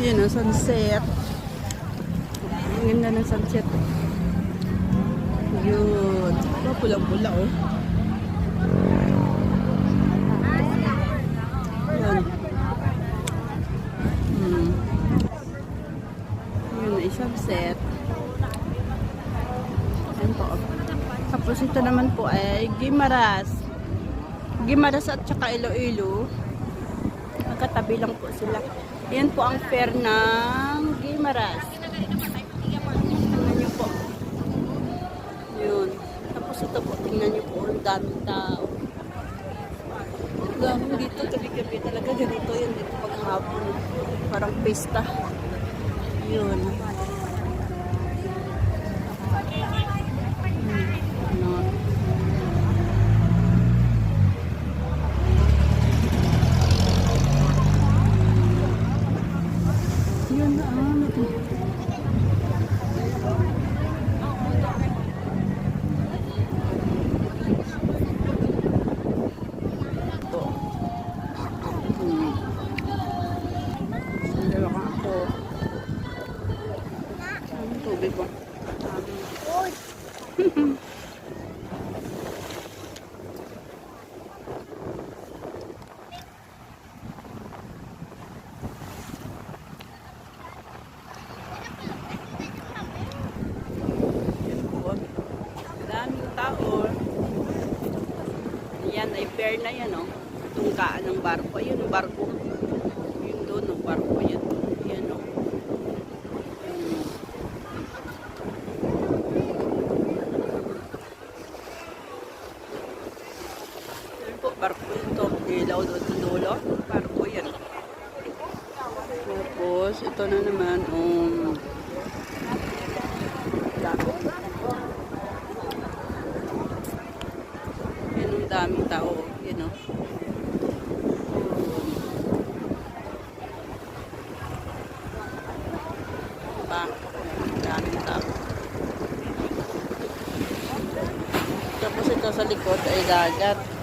Yun ang sunset. Ang ganda ng sunset. Yun. Pulang-pula oh. Yun. Yun ay sunset. Ayan po. Tapos ito naman po ay Guimaras. Guimaras at saka Iloilo. Magkatabi lang po sila. Ayan po ang fair ng Guimaras. Tingnan nyo po. Yun. Tapos ito po, tingnan nyo po. Ang daming tao. Gawin dito, gabi-gabi talaga ganito yun. Dito paghapon. Parang pista. Yun. Ano. Yun na, ano ito. Tubig ko. Daming tao. Yan ay fair na yan oh. Tungkaan ng barko. Ayun ang barko. Yun doon ang barko yan. Yan oh. Barko ito, ilaw doon sa dulo. Barko yan. Tapos, ito na naman, dami. Yan ang daming tao. Yan o. Diba? Daming tao. Tapos ito sa likod ay dagat.